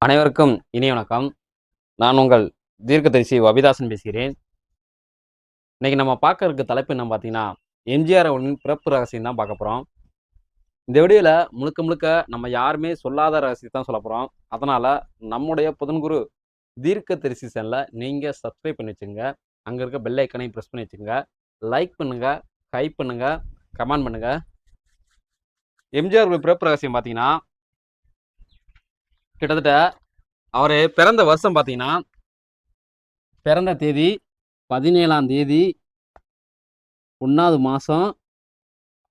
அனைவருக்கும் இனிய வணக்கம். நான் உங்கள் தீர்க்கதரிசி அபிதாசன் பேசுகிறேன். இன்னைக்கு நம்ம பார்க்க இருக்க தலைப்பு என்ன பார்த்தீங்கன்னா, எம்ஜிஆர் அவர்களின் பிறப்பு ரகசியம் தான் பார்க்க போறோம். இந்த வீடியோல முழுக்க முழுக்க நம்ம யாருமே சொல்லாத ரகசியத்த தான் சொல்லப் போறோம். அதனால நம்முடைய புதன்குரு தீர்க்கதரிசி சேனல நீங்க சப்ஸ்கிரைப் பண்ணி வச்சுக்கங்க. அங்க இருக்க பெல் ஐகானையும் பிரஸ் பண்ணி வச்சுக்கங்க. லைக் பண்ணுங்க, ஹைப் பண்ணுங்க, கமெண்ட் பண்ணுங்க. எம்ஜிஆர் அவர்கள் பிறப்பு ரகசியம் பார்த்தீங்கன்னா, கிட்டத்தட்ட அவரு பிறந்த வருஷம் பார்த்தீங்கன்னா, பிறந்த தேதி 17ஆம் தேதி 1வது மாசம்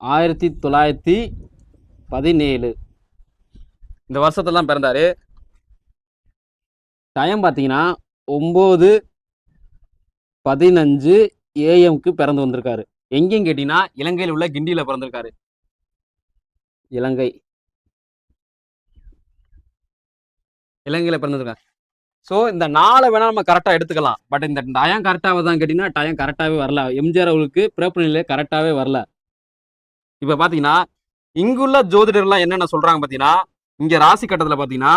1917. இந்த வருஷத்துல பிறந்தாரு. டைம் பார்த்தீங்கன்னா 9:15 AM பிறந்து வந்திருக்காரு. எங்கேயும் கேட்டீங்கன்னா இலங்கையில் உள்ள கிண்டியில பிறந்திருக்காரு. இலங்கையில பிறந்திருக்காரு. ஸோ இந்த நாளை வேணா நம்ம கரெக்டாக எடுத்துக்கலாம். பட் இந்த டயம் கரெக்டாக தான் கேட்டீங்கன்னா டயம் கரெக்டாகவே வரல. எம்ஜிஆர் அவர்களுக்கு பிறப்பு நிலை கரெக்டாகவே வரல. இப்போ பார்த்தீங்கன்னா இங்குள்ள ஜோதிடர்லாம் என்னென்ன சொல்றாங்க பார்த்தீங்கன்னா, இங்க ராசி கட்டத்தில் பார்த்தீங்கன்னா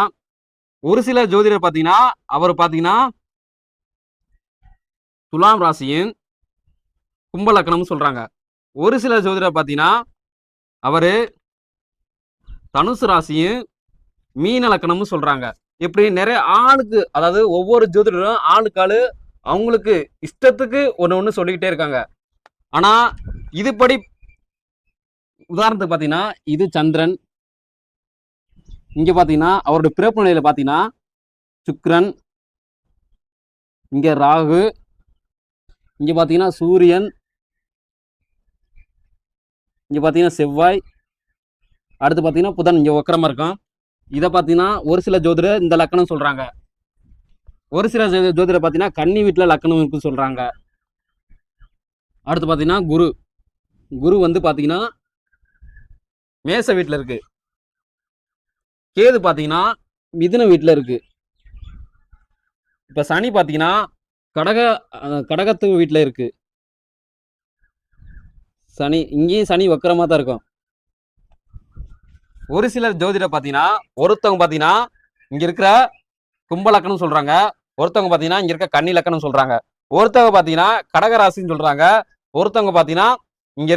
ஒரு சில ஜோதிடர் பார்த்தீங்கன்னா அவர் பார்த்தீங்கன்னா துலாம் ராசியும் கும்ப லக்னம்னு சொல்றாங்க. ஒரு சில ஜோதிடர் பார்த்தீங்கன்னா அவரு தனுசு ராசியும் மீன லக்னம்னு சொல்றாங்க. இப்படி நிறைய ஆளுக்கு, அதாவது ஒவ்வொரு ஜோதிடரும் ஆளுக்கு ஆளு அவங்களுக்கு இஷ்டத்துக்கு ஒன்று சொல்லிக்கிட்டே இருக்காங்க. ஆனா இதுபடி உதாரணத்துக்கு பார்த்தீங்கன்னா இது சந்திரன், இங்க பார்த்தீங்கன்னா அவருடைய பிறப்பு நிலையில பார்த்தீங்கன்னா சுக்கிரன், இங்க ராகு, இங்க பார்த்தீங்கன்னா சூரியன், இங்க பார்த்தீங்கன்னா செவ்வாய், அடுத்து பார்த்தீங்கன்னா புதன் இங்க வக்கரமா இருக்கும். இதை பார்த்தீங்கன்னா ஒரு சில ஜோதிடர் இந்த லக்கணம் சொல்றாங்க. ஒரு சில ஜோதிடர் பார்த்தீங்கன்னா கன்னி வீட்டில் லக்கணம் இருக்குன்னு சொல்றாங்க. அடுத்து பார்த்தீங்கன்னா குரு வந்து பார்த்தீங்கன்னா மேச வீட்டில் இருக்கு. கேது பார்த்தீங்கன்னா மிதுன வீட்டில் இருக்கு. இப்போ சனி பார்த்தீங்கன்னா கடகத்து வீட்டில் இருக்கு. சனி இங்கேயும் சனி வக்கரமாக தான் இருக்கும். ஒரு சிலர் ஜோதிடர் பார்த்தீங்கன்னா ஒருத்தவங்க பார்த்தீங்கன்னா இங்க இருக்கிற கும்ப லக்கணம் சொல்றாங்க, ஒருத்தவங்க பார்த்தீங்கன்னா இங்க இருக்க கன்னி லக்கணம் சொல்றாங்க, ஒருத்தவங்க பார்த்தீங்கன்னா கடகராசின்னு சொல்றாங்க, ஒருத்தவங்க பார்த்தீங்கன்னா இங்க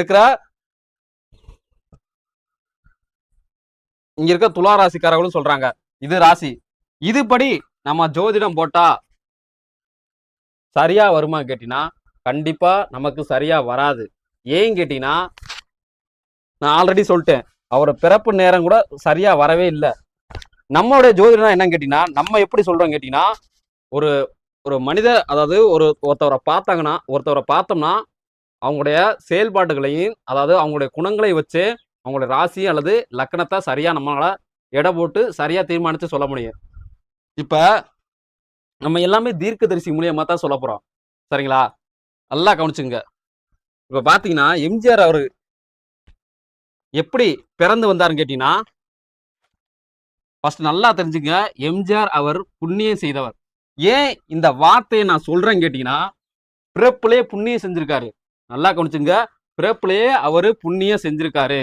இருக்க துலா ராசிக்காரர்களும் சொல்றாங்க. இது ராசி. இதுபடி நம்ம ஜோதிடம் போட்டா சரியா வருமா கேட்டீங்கன்னா கண்டிப்பா நமக்கு சரியா வராது. ஏன் கேட்டீங்கன்னா நான் ஆல்ரெடி சொல்லிட்டேன், அவரோட பிறப்பு நேரம் கூட சரியா வரவே இல்லை. நம்மளுடைய ஜோதிடம் என்னன்னு கேட்டீங்கன்னா நம்ம எப்படி சொல்றோம் கேட்டீங்கன்னா ஒரு ஒரு மனித, அதாவது ஒருத்தவரை பார்த்தோம்னா அவங்களுடைய செயல்பாடுகளையும், அதாவது அவங்களுடைய குணங்களை வச்சு அவங்களுடைய ராசி அல்லது லக்கணத்தை சரியா நம்மளால எடை போட்டு சரியா தீர்மானித்து சொல்ல முடியும். இப்ப நம்ம எல்லாமே தீர்க்கதரிசி மூலியமா தான் சொல்ல போறோம். சரிங்களா? நல்லா கவனிச்சுங்க. இப்ப பாத்தீங்கன்னா எம்ஜிஆர் அவரு எப்படி பிறந்து வந்தாருன்னு கேட்டீங்கன்னா ஃபர்ஸ்ட் நல்லா தெரிஞ்சுங்க, எம்ஜிஆர் அவர் புண்ணியம் செய்தவர். ஏன் இந்த வார்த்தையை நான் சொல்றேன்னு கேட்டீங்கன்னா பிறப்புலயே புண்ணியம் செஞ்சிருக்காரு. நல்லா கவனிச்சுங்க, பிறப்புலயே அவரு புண்ணியம் செஞ்சிருக்காரு.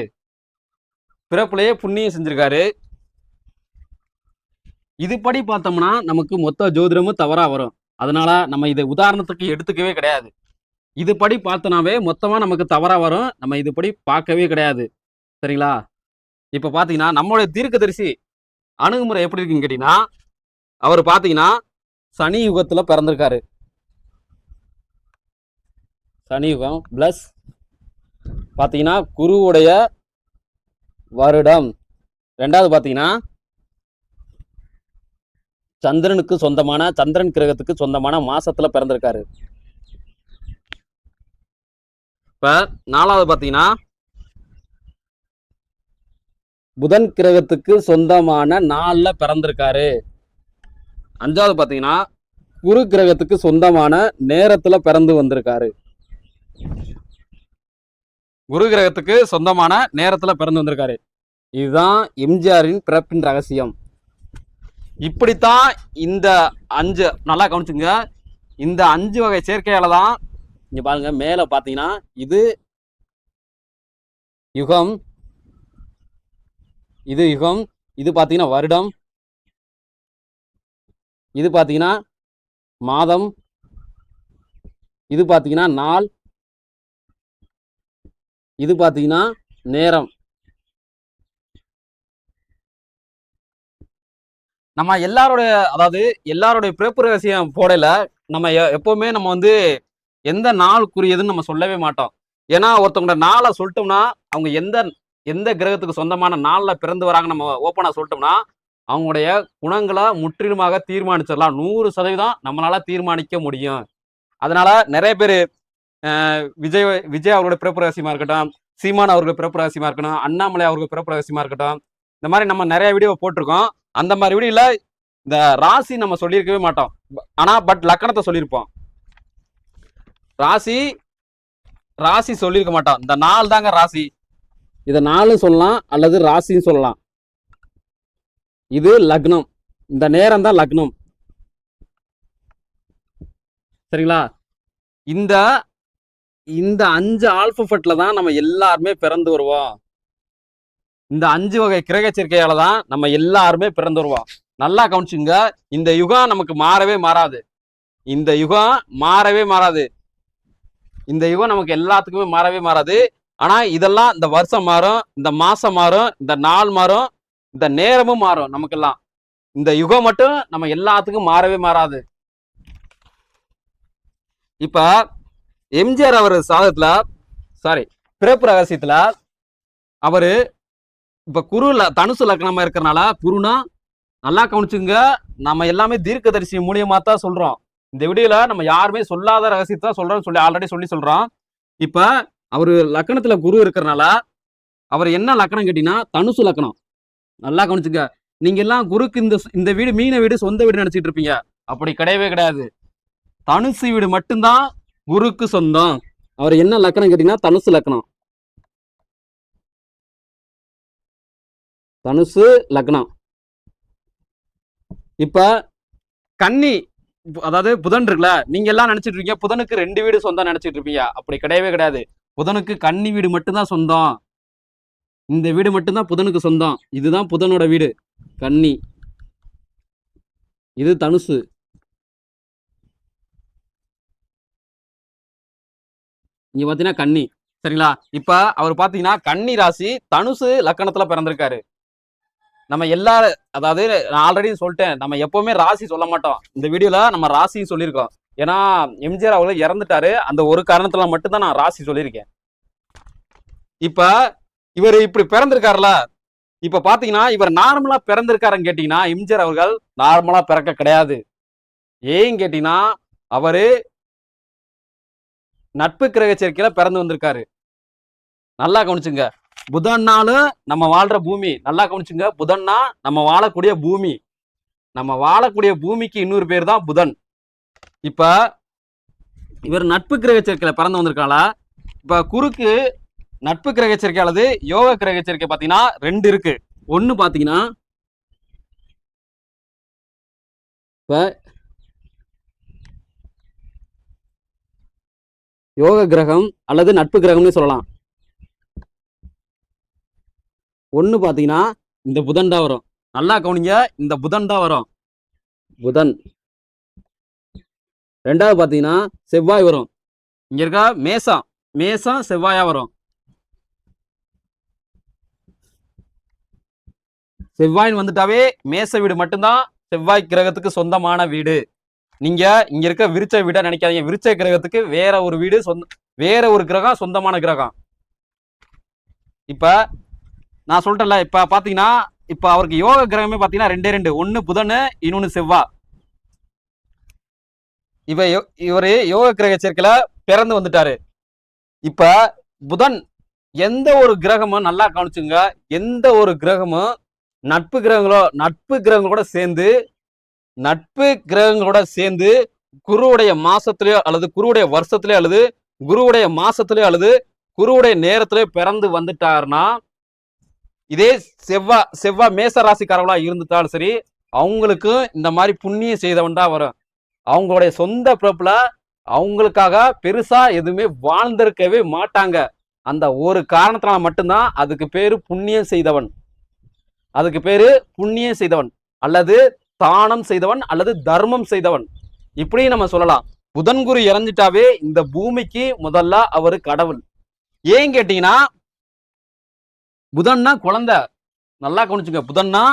இதுபடி பார்த்தோம்னா நமக்கு மொத்த ஜோதிடமும் தவறா வரும். அதனால நம்ம இதை உதாரணத்துக்கு எடுத்துக்கவே கிடையாது. இதுபடி பார்த்தோம்னாவே மொத்தமா நமக்கு தவறா வரும். நம்ம இதுபடி பார்க்கவே கிடையாது. சரிங்களா? இப்ப பாத்தீங்கன்னா நம்மளுடைய தீர்க்கதரிசி அணுகுமுறை எப்படி இருக்குன்னு கேட்டீங்கன்னா அவர் பாத்தீங்கன்னா சனி யுகத்துல பிறந்திருக்காரு. சனி யுகம் பிளஸ் பாத்தீங்கன்னா குருவுடைய வருடம். ரெண்டாவது பாத்தீங்கன்னா சந்திரன் கிரகத்துக்கு சொந்தமான மாசத்துல பிறந்திருக்காரு. இப்ப நாலாவது பாத்தீங்கன்னா புதன் கிரகத்துக்கு சொந்தமான நாள்ல பிறந்திருக்காரு. அஞ்சாவது பாத்தீங்கன்னா குரு கிரகத்துக்கு சொந்தமான நேரத்துல பிறந்து வந்திருக்காரு. இதுதான் எம்ஜிஆரின் பிறப்பின் ரகசியம். இப்படித்தான் இந்த 5 நல்லா கவனிச்சுங்க. இந்த 5 வகை சேர்க்கையால தான் இங்க பாருங்க, மேல பாத்தீங்கன்னா இது யுகம், இது பாத்தீங்கன்னா வருடம், இது பார்த்தீங்கன்னா மாதம், இது பார்த்தீங்கன்னா நாள், இது பார்த்தீங்கன்னா நேரம். நம்ம எல்லாருடைய அதாவது எல்லாருடைய பிறப்பு ரகசியம் போடல நம்ம எப்பவுமே நம்ம வந்து எந்த நாளுக்குரியதுன்னு நம்ம சொல்லவே மாட்டோம். ஏன்னா ஒருத்தவங்களோட நாளை சொல்லிட்டோம்னா அவங்க எந்த எந்த கிரகத்துக்கு சொந்தமான நாளில் பிறந்து வராங்க நம்ம ஓப்பனா சொல்லிட்டோம்னா அவங்களுடைய குணங்களை முற்றிலுமாக தீர்மானிச்சிடலாம். 100% நம்மளால தீர்மானிக்க முடியும். அதனால நிறைய பேர் விஜய் விஜய் அவர்களுடைய பிறப்பு ரகசியமா இருக்கட்டும், சீமான் அவர்கள் பிறப்பு ரகசியமா இருக்கட்டும், அண்ணாமலை அவர்கள் பிறப்பு ரகசியமா இருக்கட்டும், இந்த மாதிரி நம்ம நிறைய வீடியோ போட்டிருக்கோம். அந்த மாதிரி வீடியோல இந்த ராசி நம்ம சொல்லியிருக்கவே மாட்டோம். ஆனா பட் லக்கணத்தை சொல்லியிருப்போம். ராசி ராசி சொல்லியிருக்க மாட்டோம். இந்த நாள் தாங்க ராசி. இதை நாளும் சொல்லலாம் அல்லது ராசின்னு சொல்லலாம். இது லக்னம். இந்த நேரம் தான் லக்னம். சரிங்களா? இந்த இந்த 5 ஆல்பபெட்ல தான் நம்ம எல்லாருமே பிறந்து வருவோம். இந்த 5 வகை கிரக சேர்க்கையால தான் நம்ம எல்லாருமே பிறந்து வருவோம். நல்லா கவனிச்சுங்க. இந்த யுகம் நமக்கு மாறவே மாறாது. இந்த யுகம் மாறவே மாறாது. இந்த யுகம் நமக்கு எல்லாத்துக்குமே மாறவே மாறாது. ஆனா இதெல்லாம் இந்த வருஷம் மாறும், இந்த மாசம் மாறும், இந்த நாள் மாறும், இந்த நேரமும் மாறும் நமக்கெல்லாம். இந்த யுகம் மட்டும் நம்ம எல்லாத்துக்கும் மாறவே மாறாது. இப்ப எம்ஜிஆர் அவர் சாதத்துல பிறப்பு ரகசியத்துல அவரு இப்ப குரு தனுசு லக்னமா இருக்கிறனால குருனா நல்லா கவனிச்சுங்க. நம்ம எல்லாமே தீர்க்கதரிசி மூலியமா தான் சொல்றோம். இந்த வீடியோல நம்ம யாருமே சொல்லாத ரகசியத்தை சொல்றோம்னு சொல்லி ஆல்ரெடி சொல்றோம். இப்ப அவரு லக்கணத்துல குரு இருக்கிறனால அவர் என்ன லக்கணம் கேட்டீங்கன்னா தனுசு லக்கணம். நல்லா கவனிச்சுங்க. நீங்க எல்லாம் குருக்கு இந்த வீடு மீன வீடு சொந்த வீடு நினைச்சிட்டு இருப்பீங்க. அப்படி கிடையவே கிடையாது. தனுசு வீடு மட்டும்தான் குருக்கு சொந்தம். அவர் என்ன லக்கணம் கேட்டீங்கன்னா தனுசு லக்கணம். தனுசு லக்னம். இப்ப கன்னி அதாவது புதன் இருக்குல்ல, நீங்க எல்லாம் நினைச்சிட்டு இருக்கீங்க புதனுக்கு 2 வீடு சொந்தம் நினைச்சிட்டு இருப்பீங்க. அப்படி கிடையவே கிடையாது. புதனுக்கு கன்னி வீடு மட்டும்தான் சொந்தம். இந்த வீடு மட்டும்தான் புதனுக்கு சொந்தம். இதுதான் புதனோட வீடு கன்னி. இது தனுசு. இங்க பாத்தீங்கன்னா கன்னி. சரிங்களா? இப்ப அவர் பாத்தீங்கன்னா கன்னி ராசி தனுசு லக்கணத்துல பிறந்திருக்காரு. நம்ம எல்லாரும் அதாவது நான் ஆல்ரெடி சொல்லிட்டேன், நம்ம எப்பவுமே ராசி சொல்ல மாட்டோம். இந்த வீடியோல நம்ம ராசியும் சொல்லியிருக்கோம். ஏன்னா எம்ஜிஆர் அவர்கள் இறந்துட்டாரு. அந்த ஒரு காரணத்துல மட்டும்தான் நான் ராசி சொல்லியிருக்கேன். இப்ப இவர் இப்படி பிறந்திருக்காருல, இப்ப பாத்தீங்கன்னா இவர் நார்மலா பிறந்திருக்காருன்னு கேட்டீங்கன்னா எம்ஜிஆர் அவர்கள் நார்மலா பிறக்க கிடையாது. ஏன்னு கேட்டீங்கன்னா அவரு நட்பு கிரக சேர்க்கையில பிறந்து வந்திருக்காரு. நல்லா கவனிச்சுங்க. புதன்னாலும் நம்ம வாழ்ற பூமி. நல்லா கவனிச்சுங்க. புதன்னா நம்ம வாழக்கூடிய பூமி. நம்ம வாழக்கூடிய பூமிக்கு இன்னொரு பேர் தான் புதன். இப்ப இவர் நட்பு கிரக சேர்க்கையில பிறந்து வந்திருக்காளா? இப்ப குருக்கு நட்பு கிரக சேர்க்கை அல்லது யோக கிரக சேர்க்கை பாத்தீங்கன்னா 2 இருக்கு. ஒண்ணு பாத்தீங்கன்னா இப்ப யோக கிரகம் அல்லது நட்பு கிரகம்னு சொல்லலாம். ஒண்ணு பாத்தீங்கன்னா இந்த புதன் தான் வரும். நல்லா கவனிங்க. இந்த புதன் தான் வரும். புதன். 2வது பாத்தீங்கன்னா செவ்வாய் வரும். இங்க இருக்க மேசம் செவ்வாயா வரும். செவ்வாயின் வந்துட்டாவே மேச வீடு மட்டும்தான் செவ்வாய் கிரகத்துக்கு சொந்தமான வீடு. நீங்க இங்க இருக்க விருச்ச வீட நினைக்காதீங்க. விருச்ச கிரகத்துக்கு வேற ஒரு வீடு வேற ஒரு கிரகம் சொந்தமான கிரகம். இப்ப நான் சொல்லிட்டேன்ல, இப்ப பாத்தீங்கன்னா இப்ப அவருக்கு யோக கிரகமே பாத்தீங்கன்னா 2 ஒண்ணு புதன், இன்னொன்னு செவ்வாய். இவரு யோக கிரக சேர்க்கையில பிறந்து வந்துட்டாரு. இப்ப புதன் எந்த ஒரு கிரகமும் நல்லா கவனிச்சுங்க. எந்த ஒரு கிரகமும் நட்பு கிரகங்களோட சேர்ந்து குருவுடைய மாசத்திலேயோ அல்லது குருவுடைய வருஷத்திலேயோ அல்லது குருவுடைய மாசத்திலேயோ அல்லது குருவுடைய நேரத்திலேயோ பிறந்து வந்துட்டாருன்னா இதே செவ்வாய் மேச ராசிக்காரங்களா இருந்துட்டாலும் சரி அவங்களுக்கு இந்த மாதிரி புண்ணியம் செய்தவன் தான் வரும். அவங்களுடைய சொந்த பிறப்புல அவங்களுக்காக பெருசா எதுவுமே வாழ்ந்திருக்கவே மாட்டாங்க. அந்த ஒரு காரணத்தினால மட்டும்தான் அதுக்கு பேரு புண்ணியம் செய்தவன். அல்லது தானம் செய்தவன் அல்லது தர்மம் செய்தவன், இப்படி நம்ம சொல்லலாம். புதன் குரு இறந்துட்டாவே இந்த பூமிக்கு முதல்ல அவரு கடவுள். ஏன் கேட்டீங்கன்னா, புதன்னா குழந்தை, நல்லா கவனிச்சுங்க. புதன்னா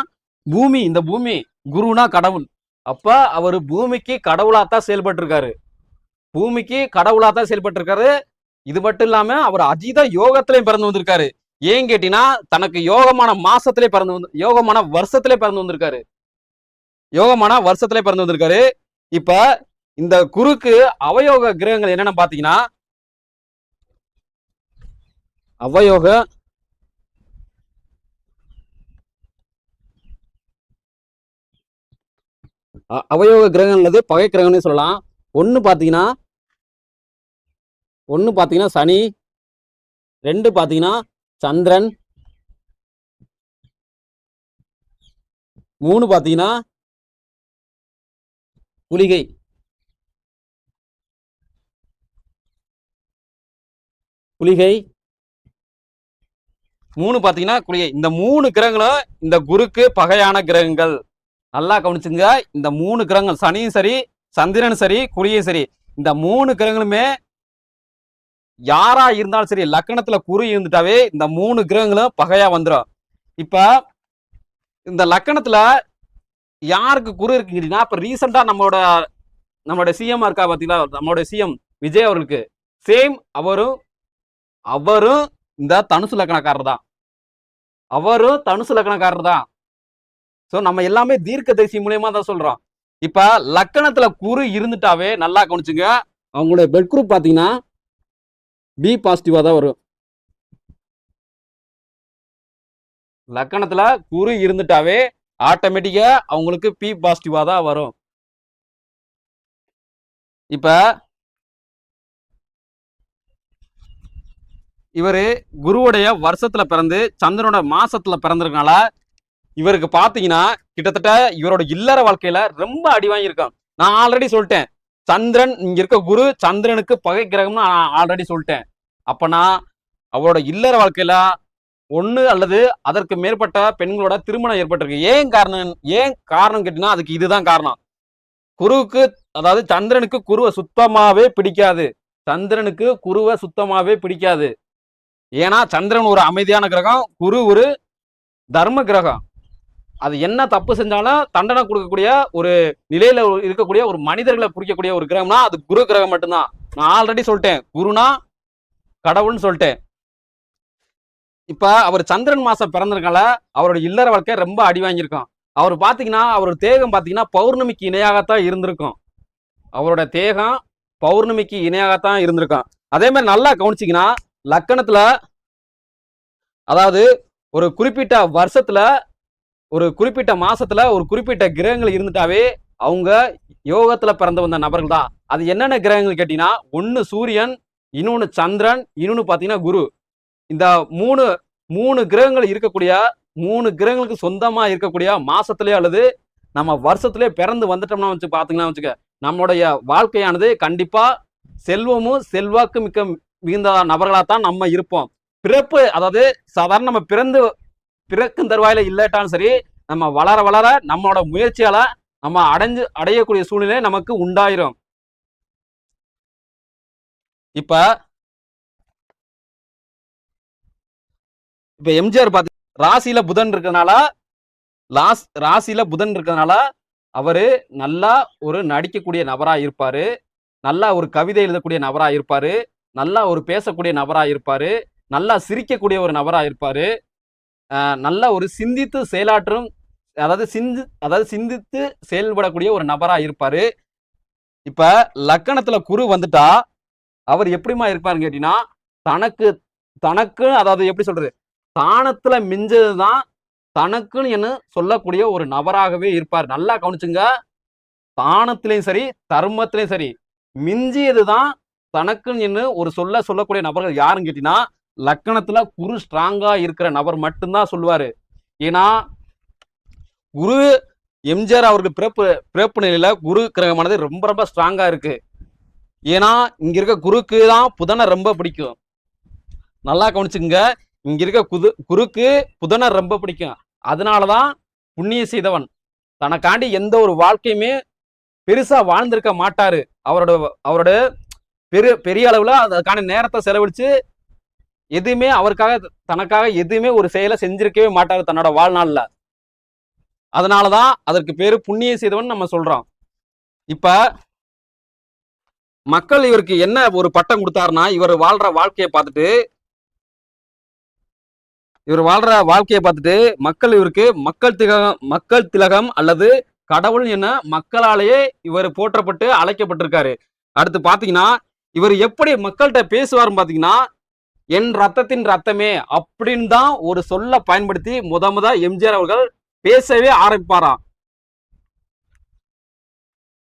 பூமி, இந்த பூமி. குருனா கடவுள். அப்ப அவரு பூமிக்கு கடவுளாத்தான் செயல்பட்டு இருக்காரு. பூமிக்கு கடவுளாத்தான் செயல்பட்டு இருக்காரு. இது மட்டும் இல்லாம அவர் அதீத யோகத்திலையும் பிறந்து வந்திருக்காரு. ஏன் கேட்டீங்கன்னா, தனக்கு யோகமான மாசத்திலே பிறந்து வந்து யோகமான வருஷத்திலே பிறந்து வந்திருக்காரு. யோகமான வருஷத்திலே பிறந்து வந்திருக்காரு. இப்ப இந்த குருக்கு அவயோக கிரகங்கள் என்னன்னு பாத்தீங்கன்னா, அவயோக அவயோக கிரகங்கள் அல்லது பகை கிரகம்னு சொல்லலாம். ஒன்னு பாத்தீங்கன்னா சனி, 2 பாத்தீங்கன்னா சந்திரன், 3 பாத்தீங்கன்னா புலிகை. புலிகை 3 பாத்தீங்கன்னா குளிகை. இந்த 3 கிரகங்களும் இந்த குருக்கு பகையான கிரகங்கள். நல்லா கவனிச்சுங்க. இந்த 3 கிரகங்கள், சனியும் சரி, சந்திரனும் சரி, குளியும் சரி, இந்த 3 கிரகங்களுமே யாரா இருந்தாலும் சரி, லக்கணத்துல குரு இருந்துட்டாவே இந்த 3 கிரகங்களும் பகையா வந்துடும். இப்ப இந்த லக்கணத்துல யாருக்கு குரு இருக்குங்கன்னா, இப்ப ரீசெண்டா நம்மளோட சிஎம் இருக்கா பாத்தீங்களா, நம்மளோட சிஎம் விஜய் அவர்களுக்கு சேம் அவரும் இந்த தனுசு லக்கணக்காரர் தான். அவரும் தனுசு லக்கணக்காரர் தான். சோ நம்ம எல்லாமே தீர்க்க தரிசி மூலியமா தான் சொல்றோம். இப்ப லக்கணத்துல குரு இருந்துட்டாவே நல்லா கவனிச்சுங்க, அவங்களுடைய பெட் குரூப் பாத்தீங்கன்னா பி பாசிட்டிவா தான் வரும். லக்கணத்துல குரு இருந்துட்டாவே ஆட்டோமேட்டிக்கா அவங்களுக்கு பி பாசிட்டிவா தான் வரும். இப்ப இவரு குருவுடைய வருஷத்துல பிறந்து சந்திரனோட மாசத்துல பிறந்திருக்கனால இவருக்கு பாத்தீங்கன்னா கிட்டத்தட்ட இவரோட இல்லற வாழ்க்கையில ரொம்ப அடி வாங்கியிருக்கான். நான் ஆல்ரெடி சொல்லிட்டேன், சந்திரன் இங்க இருக்க குரு சந்திரனுக்கு பகை கிரகம்னு நான் ஆல்ரெடி சொல்லிட்டேன். அப்பனா அவரோட இல்லற வாழ்க்கையில 1 அல்லது அதற்கு மேற்பட்ட பெண்களோட திருமணம் ஏற்பட்டிருக்கு. ஏன் காரணம் கேட்டீங்கன்னா, அதுக்கு இதுதான் காரணம். குருவுக்கு, அதாவது சந்திரனுக்கு குருவை சுத்தமாவே பிடிக்காது. சந்திரனுக்கு குருவை சுத்தமாவே பிடிக்காது. ஏன்னா சந்திரன் ஒரு அமைதியான கிரகம், குரு ஒரு தர்ம கிரகம். அது என்ன தப்பு செஞ்சாலும் தண்டனை கொடுக்கக்கூடிய ஒரு நிலையில இருக்கக்கூடிய ஒரு மனிதர்களை குறிக்கக்கூடிய ஒரு கிரகம்னா அது குரு கிரகம் மட்டும்தான். நான் ஆல்ரெடி சொல்லிட்டேன், குருனா கடவுள்னு சொல்லிட்டேன். இப்ப அவர் சந்திரன் மாசம் பிறந்திருக்கனால அவரோட இல்லற வாழ்க்கை ரொம்ப அடி வாங்கியிருக்கும். அவர் பாத்தீங்கன்னா, அவரோட தேகம் பாத்தீங்கன்னா பௌர்ணமிக்கு இணையாகத்தான் இருந்திருக்கும். அவரோட தேகம் பௌர்ணமிக்கு இணையாகத்தான் இருந்திருக்கும். அதே மாதிரி நல்லா கவனிச்சிங்கன்னா, லக்கணத்துல, அதாவது ஒரு குறிப்பிட்ட வருஷத்துல, ஒரு குறிப்பிட்ட மாசத்துல, ஒரு குறிப்பிட்ட கிரகங்கள் இருந்துட்டாவே அவங்க யோகத்துல பிறந்து வந்த நபர்கள் தான். அது என்னென்ன கிரகங்கள் கேட்டீங்கன்னா, 1 சூரியன், இன்னொன்னு சந்திரன், இன்னொன்னு பாத்தீங்கன்னா குரு. இந்த மூணு கிரகங்கள் இருக்கக்கூடிய 3 கிரகங்களுக்கு சொந்தமா இருக்கக்கூடிய மாசத்திலே அல்லது நம்ம வருஷத்திலே பிறந்து வந்துட்டோம்னா பாத்தீங்கன்னா நம்மளுடைய வாழ்க்கையானது கண்டிப்பா செல்வமும் செல்வாக்கு மிகுந்த நபர்களாத்தான் நம்ம இருப்போம். பிறப்பு, அதாவது சாதாரண நம்ம பிறக்கும் தருவாயில இல்லாட்டாலும் சரி, நம்ம வளர வளர நம்மளோட முயற்சியால நம்ம அடையக்கூடிய சூழ்நிலை நமக்கு உண்டாயிரும். இப்ப எம்ஜிஆர் பாத்தீங்கன்னா ராசியில புதன் இருக்கிறதுனால அவரு நல்லா ஒரு நடிக்கக்கூடிய நபரா இருப்பாரு, நல்லா ஒரு கவிதை எழுதக்கூடிய நபரா இருப்பாரு, நல்லா ஒரு பேசக்கூடிய நபரா இருப்பாரு, நல்லா சிரிக்கக்கூடிய ஒரு நபரா இருப்பாரு, நல்லா ஒரு சிந்தித்து செயலாற்றும், அதாவது சிந்தித்து செயல்படக்கூடிய ஒரு நபரா இருப்பாரு. இப்ப லக்கணத்துல குரு வந்துட்டா அவர் எப்படிமா இருப்பாருன்னு கேட்டீங்கன்னா, தனக்கு அதாவது எப்படி சொல்றது, தானத்துல மிஞ்சதுதான் தனக்குன்னு என்ன சொல்லக்கூடிய ஒரு நபராகவே இருப்பார். நல்லா கவனிச்சுங்க, தானத்திலையும் சரி தர்மத்திலையும் சரி மிஞ்சியதுதான் தனக்குன்னு என்ன ஒரு சொல்லக்கூடிய நபர்கள் யாருன்னு கேட்டீங்கன்னா, லக்கணத்துல குரு ஸ்ட்ராங்கா இருக்கிற நபர் மட்டும்தான் சொல்லுவாரு. ஏன்னா குரு எம்ஜிஆர் அவருக்கு பிறப்பு நிலையில குரு கிரகமானது ரொம்ப ரொம்ப ஸ்ட்ராங்கா இருக்கு. ஏன்னா இங்க இருக்க குருக்கு தான் புதனை ரொம்ப பிடிக்கும். நல்லா கவனிச்சுங்க, இங்க இருக்க குருக்கு புதனை ரொம்ப பிடிக்கும். அதனாலதான் புண்ணிய செய்தவன், தனக்காண்டி எந்த ஒரு வாழ்க்கையுமே பெருசா வாழ்ந்திருக்க மாட்டாரு. அவரோட அவரோட பெரிய அளவுல அதுக்கான நேரத்தை செலவழிச்சு எதுவுமே அவருக்காக தனக்காக எதுவுமே ஒரு செயலை செஞ்சிருக்கவே மாட்டாரு தன்னோட வாழ்நாள்ல. அதனாலதான் அதற்கு பேரு புண்ணிய செய்தவன் நம்ம சொல்றோம். இப்ப மக்கள் இவருக்கு என்ன ஒரு பட்டம் கொடுத்தாருன்னா, இவர் வாழ்ற வாழ்க்கையை பார்த்துட்டு மக்கள் இவருக்கு மக்கள் திலகம் அல்லது கடவுள் என மக்களாலேயே இவர் போற்றப்பட்டு அழைக்கப்பட்டிருக்காரு. அடுத்து பாத்தீங்கன்னா, இவர் எப்படி மக்கள்கிட்ட பேசுவாருன்னு பாத்தீங்கன்னா, என் ரத்தத்தின் ரத்தமே அப்படின்னு தான் ஒரு சொல்ல பயன்படுத்தி முத எம்ஜிஆர் அவர்கள் பேசவே ஆரம்பிப்பாராம்.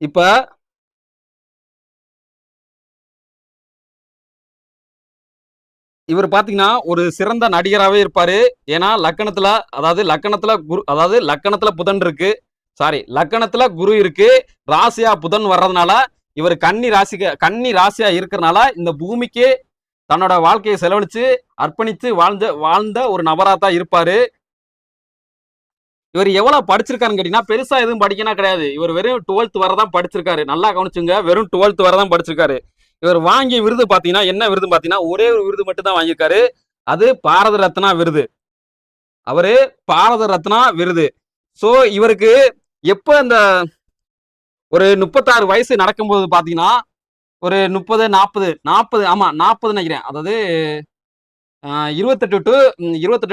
இப்ப இவர் பாத்தீங்கன்னா ஒரு சிறந்த நடிகராகவே இருப்பாரு. ஏன்னா லக்கணத்துல புதன் இருக்கு, லக்கணத்துல குரு இருக்கு, ராசியா புதன் வர்றதுனால இவர் கன்னி ராசியா இருக்கிறதுனால இந்த பூமிக்கு தன்னோட வாழ்க்கையை செலவழிச்சு அர்ப்பணித்து வாழ்ந்த ஒரு நபரா தான் இருப்பாரு. இவர் எவ்வளவு படிச்சிருக்காருன்னு கேட்டீங்கன்னா, பெருசா எதுவும் படிக்கனா கிடையாது. இவர் வெறும் 12th வரதான் படிச்சிருக்காரு. நல்லா கவனிச்சுங்க, வெறும் 12th வரதான் படிச்சிருக்காரு. இவர் வாங்கிய விருது பாத்தீங்கன்னா, என்ன விருது பாத்தீங்கன்னா, ஒரே ஒரு விருது மட்டும் தான் வாங்கியிருக்காரு. அது பாரத ரத்னா விருது. அவரு பாரத ரத்னா விருது. சோ இவருக்கு எப்ப இந்த ஒரு 36 வயசு நடக்கும்போது பாத்தீங்கன்னா, ஒரு 30 40 ஆமா 40 நினைக்கிறேன். அதாவது 28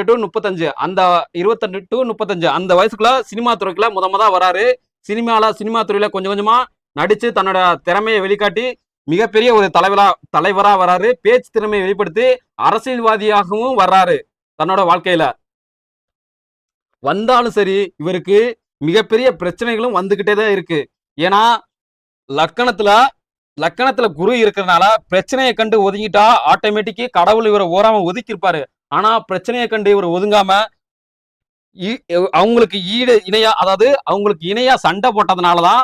டு 35 அந்த 28 டு 35 அந்த வயசுக்குள்ள சினிமா துறைக்குள்ள முத வராரு. சினிமா துறையில கொஞ்சம் கொஞ்சமா நடிச்சு தன்னோட திறமையை வெளிக்காட்டி மிகப்பெரிய ஒரு தலைவரா வராரு. பேச்சு திறமையை வெளிப்படுத்தி அரசியல்வாதியாகவும் வர்றாரு. தன்னோட வாழ்க்கையில வந்தாலும் சரி, இவருக்கு மிகப்பெரிய பிரச்சனைகளும் வந்துகிட்டே தான் இருக்கு. ஏன்னா லக்கணத்துல குரு இருக்கிறதுனால பிரச்சனையை கண்டு ஒதுங்கிட்டா ஆட்டோமேட்டிக்கா கடவுள் இவரை ஓராம ஒதுக்கி இருப்பாரு. ஆனா பிரச்சனையை கண்டு இவர் ஒதுங்காம அவங்களுக்கு இணையா சண்டை போட்டதுனாலதான்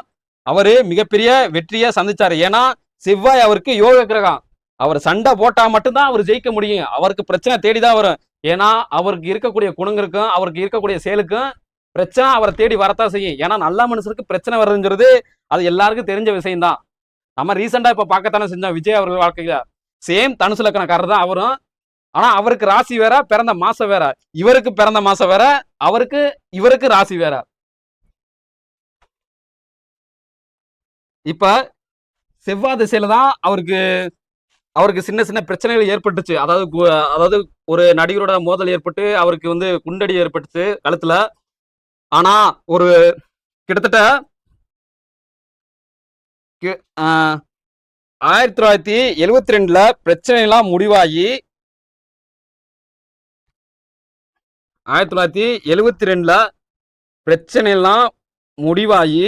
அவரு மிகப்பெரிய வெற்றியை சந்திச்சாரு. ஏன்னா செவ்வாய் அவருக்கு யோக கிரகம். அவர் சண்டை போட்டா மட்டும்தான் அவர் ஜெயிக்க முடியும். அவருக்கு பிரச்சனை தேடிதான் வரும். ஏன்னா அவருக்கு இருக்கக்கூடிய குணங்களுக்கும் அவருக்கு இருக்கக்கூடிய செயலுக்கும் பிரச்சனை அவரை தேடி வரத்தான் செய்யும். ஏன்னா நல்ல மனுஷருக்கு பிரச்சனை வருதுங்கிறது அது எல்லாருக்கும் தெரிஞ்ச விஷயம் தான். நம்ம ரீசெண்டா இப்ப பார்க்கத்தானே செஞ்சோம் விஜய் அவர்கள் வாழ்க்கையில. சேம் தனுசு லக்கணக்காரர் தான் அவரும். ஆனா அவருக்கு ராசி வேற, பிறந்த மாசம் வேற. இவருக்கு பிறந்த மாசம் வேற, இவருக்கு ராசி வேற. இப்ப செவ்வாய் திசையில தான் அவருக்கு சின்ன சின்ன பிரச்சனைகள் ஏற்பட்டுச்சு. அதாவது ஒரு நடிகரோட மோதல் ஏற்பட்டு அவருக்கு குண்டடி ஏற்பட்டுச்சு கழுத்துல. ஆனா ஒரு கிட்டத்தட்ட 1972 பிரச்சனை எல்லாம் முடிவாகி 1972 பிரச்சனை எல்லாம் முடிவாகி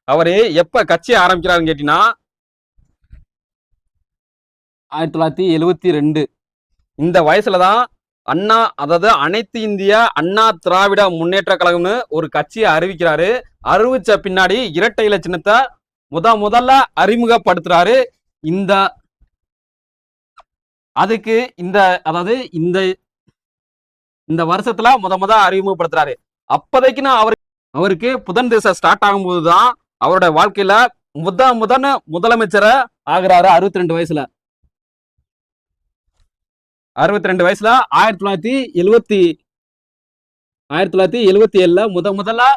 அவரு எப்ப கட்சி ஆரம்பிக்கிறாருன்னு கேட்டீங்கன்னா 1972 இந்த வயசுலதான் அதாவது அனைத்து இந்திய அண்ணா திராவிட முன்னேற்ற கழகம்னு ஒரு கட்சியை அறிவிக்கிறாரு. அறிவிச்ச பின்னாடி இரட்டை இலை சின்னத்தை முதல்ல அறிமுகப்படுத்துறாரு. இந்த வருஷத்துல அறிமுகப்படுத்துறாரு. அப்போதைக்கு அவருக்கு புதன் திசை ஸ்டார்ட் ஆகும்போதுதான் அவரோட வாழ்க்கையில முதலமைச்சரை ஆகுறாரு. 62 வயசுல 1977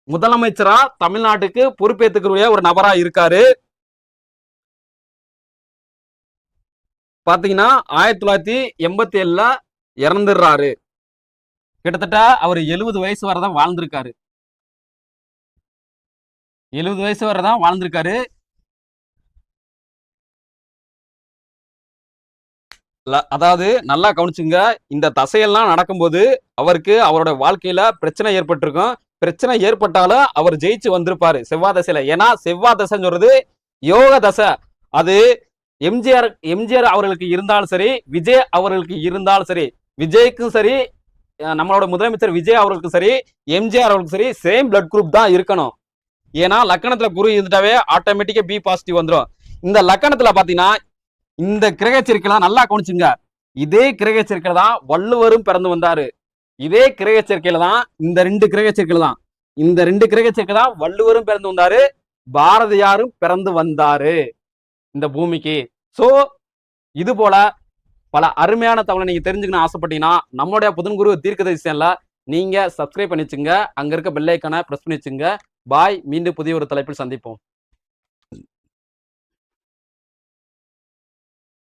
முதலமைச்சரா தமிழ்நாட்டுக்கு பொறுப்பேற்றுக்கூடிய ஒரு நபரா இருக்காரு. பாத்தீங்கன்னா 1987 இறந்துடுறாரு. கிட்டத்தட்ட அவர் 70 வயசு வரதான் வாழ்ந்திருக்காரு. 70 வயசு வரதான் வாழ்ந்திருக்காரு. அதாவது நல்லா கவனிச்சுங்க, இந்த தசையெல்லாம் நடக்கும்போது அவருக்கு அவரோட வாழ்க்கையில பிரச்சனை ஏற்பட்டிருக்கும். பிரச்சனை ஏற்பட்டாலும் அவர் ஜெயிச்சு வந்திருப்பாரு செவ்வாய் தசையில. ஏன்னா செவ்வாய் தசைன்னு சொல்றது யோக தசை. அது எம்ஜிஆர் அவர்களுக்கு இருந்தாலும் சரி, விஜய் அவர்களுக்கு இருந்தாலும் சரி, விஜய்க்கும் சரி, நம்மளோட முதலமைச்சர் விஜய் அவர்களுக்கும் சரி, எம்ஜிஆர் அவர்களுக்கும் சரி, சேம் பிளட் குரூப் தான் இருக்கணும். ஏன்னா லக்கணத்துல குரு இருந்துட்டாவே ஆட்டோமேட்டிக்கா பி பாசிட்டிவ் வந்துடும். இந்த லக்கணத்துல பாத்தீங்கன்னா இந்த கிரக சேர்க்கைலாம் நல்லா கவனிச்சுங்க. இதே கிரக சேர்க்கையில தான் வள்ளுவரும் பிறந்து வந்தாரு. இதே கிரக சேர்க்கையில தான் இந்த 2 கிரக சேர்க்கையில தான் இந்த 2 கிரக சேர்க்கை தான் வள்ளுவரும் பிறந்து வந்தாரு, பாரதியாரும் பிறந்து வந்தாரு இந்த பூமிக்கு. சோ இது போல பல அருமையான தகவலை நீங்க தெரிஞ்சுக்கணும் ஆசைப்பட்டீங்கன்னா நம்மளுடைய புதன்குரு தீர்க்கதரிசனம்ல நீங்க சப்ஸ்கிரைப் பண்ணி வச்சுங்க. அங்க இருக்க பெல் ஐக்கானை பிரஸ் பண்ணி வச்சுங்க. பாய். மீண்டும் புதிய ஒரு தலைப்பில் சந்திப்போம்.